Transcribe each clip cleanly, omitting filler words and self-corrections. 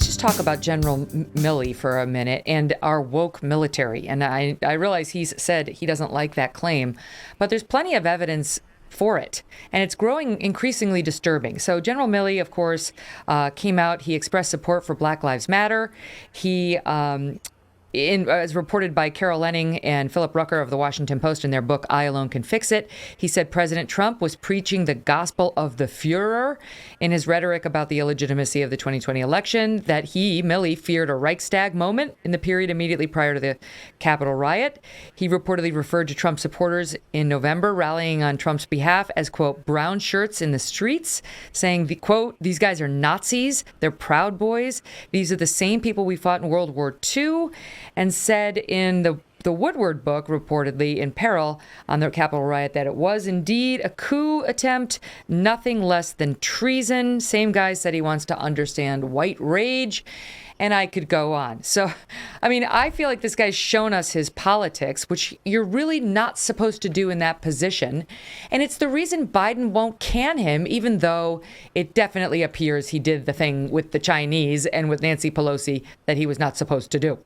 let's just talk about General Milley for a minute and our woke military. And I realize he's said he doesn't like that claim, but there's plenty of evidence for it. And it's growing increasingly disturbing. So General Milley, of course, came out. He expressed support for Black Lives Matter. He as reported by Carol Lenning and Philip Rucker of the Washington Post in their book, I Alone Can Fix It, he said President Trump was preaching the gospel of the Führer in his rhetoric about the illegitimacy of the 2020 election, that he, Milley, feared a Reichstag moment in the period immediately prior to the Capitol riot. He reportedly referred to Trump supporters in November rallying on Trump's behalf as, quote, brown shirts in the streets, saying, the quote, these guys are Nazis, they're Proud Boys, these are the same people we fought in World War II, and said in the Woodward book, reportedly in peril on the Capitol riot, that it was indeed a coup attempt, nothing less than treason. Same guy said he wants to understand white rage, and I could go on. So, I mean, I feel like this guy's shown us his politics, which you're really not supposed to do in that position. And it's the reason Biden won't can him, even though it definitely appears he did the thing with the Chinese and with Nancy Pelosi that he was not supposed to do.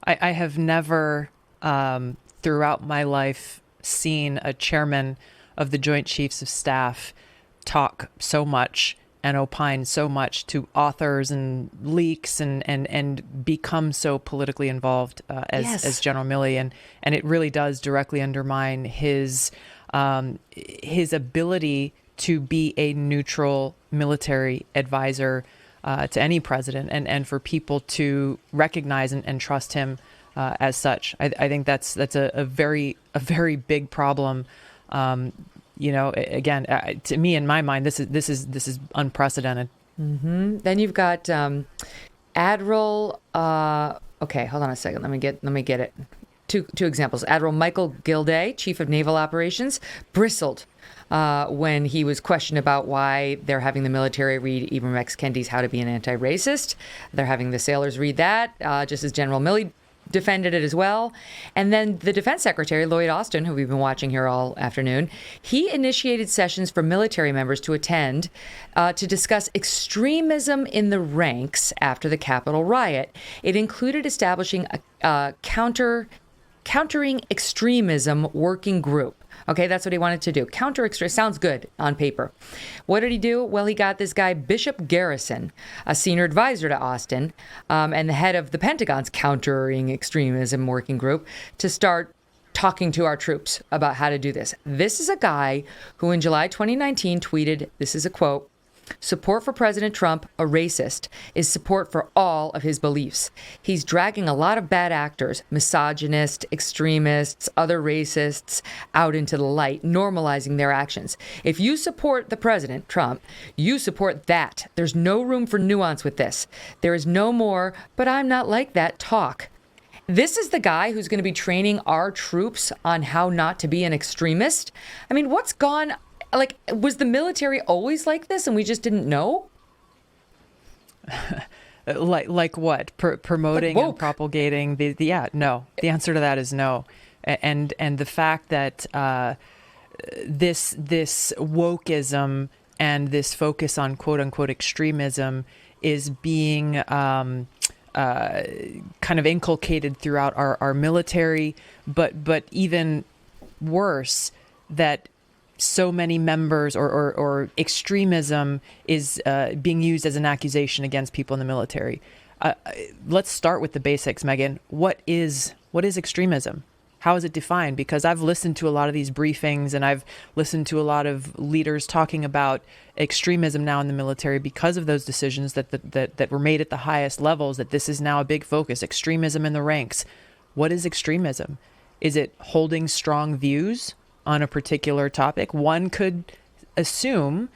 I have never, throughout my life, seen a chairman of the Joint Chiefs of Staff talk so much and opine so much to authors and leaks and become so politically involved as General Milley. And it really does directly undermine his ability to be a neutral military advisor to any president, and for people to recognize and trust him as such. I think that's a very big problem. Again, to me, in my mind, this is unprecedented. Mm-hmm. Then you've got Admiral. Okay, hold on a second. Let me get it. Two examples. Admiral Michael Gilday, Chief of Naval Operations, bristled when he was questioned about why they're having the military read Ibram X. Kendi's How to Be an Anti-Racist. They're having the sailors read that, just as General Milley defended it as well. And then the Defense Secretary, Lloyd Austin, who we've been watching here all afternoon, he initiated sessions for military members to attend to discuss extremism in the ranks after the Capitol riot. It included establishing a countering extremism working group. Okay, that's what he wanted to do. Counter extremism sounds good on paper. What did he do? Well, he got this guy, Bishop Garrison, a senior advisor to Austin, and the head of the Pentagon's countering extremism working group, to start talking to our troops about how to do this. This is a guy who in July 2019 tweeted, this is a quote, "Support for President Trump, a racist, is support for all of his beliefs. He's dragging a lot of bad actors, misogynists, extremists, other racists, out into the light, normalizing their actions. If you support the president, Trump, you support that. There's no room for nuance with this. There is no more, but I'm not like that talk." This is the guy who's going to be training our troops on how not to be an extremist. I mean, what's gone? Like, was the military always like this and we just didn't know? like what? Promoting and propagating no. The answer to that is no. And the fact that this wokeism and this focus on quote unquote extremism is being kind of inculcated throughout our military, but even worse, that so many members or extremism is being used as an accusation against people in the military. Let's start with the basics, Megyn. What is extremism? How is it defined? Because I've listened to a lot of these briefings and I've listened to a lot of leaders talking about extremism now in the military because of those decisions that were made at the highest levels, that this is now a big focus, extremism in the ranks. What is extremism? Is it holding strong views on a particular topic? One could assume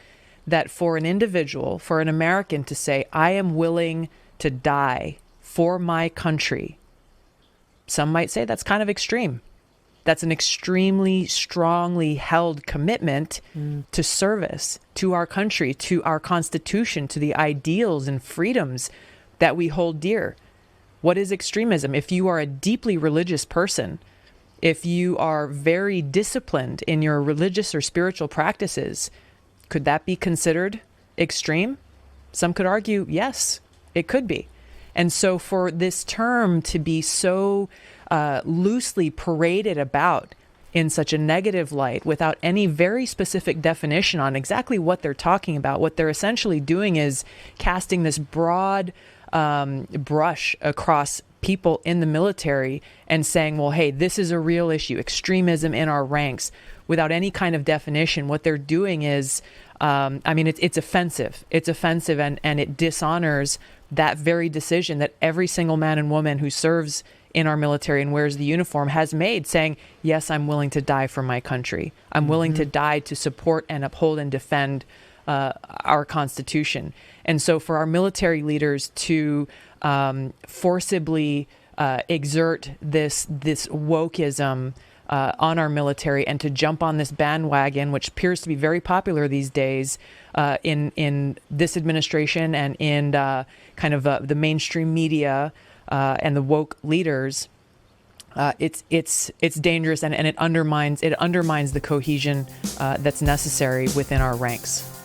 that for an individual, for an American to say, I am willing to die for my country, some might say that's kind of extreme. That's an extremely strongly held commitment to service, to our country, to our Constitution, to the ideals and freedoms that we hold dear. What is extremism? If you are a deeply religious person, if you are very disciplined in your religious or spiritual practices, could that be considered extreme? Some could argue, yes, It could be. And so for this term to be so loosely paraded about in such a negative light without any very specific definition on exactly what they're talking about, what they're essentially doing is casting this broad brush across people in the military and saying, well, hey, this is a real issue, extremism in our ranks, without any kind of definition. What they're doing is, it's offensive. It's offensive, and it dishonors that very decision that every single man and woman who serves in our military and wears the uniform has made, saying, yes, I'm willing to die for my country. I'm willing to die to support and uphold and defend our Constitution. And so for our military leaders to forcibly exert this wokeism on our military and to jump on this bandwagon, which appears to be very popular these days in this administration and in the mainstream media and the woke leaders, it's dangerous, and it undermines the cohesion that's necessary within our ranks.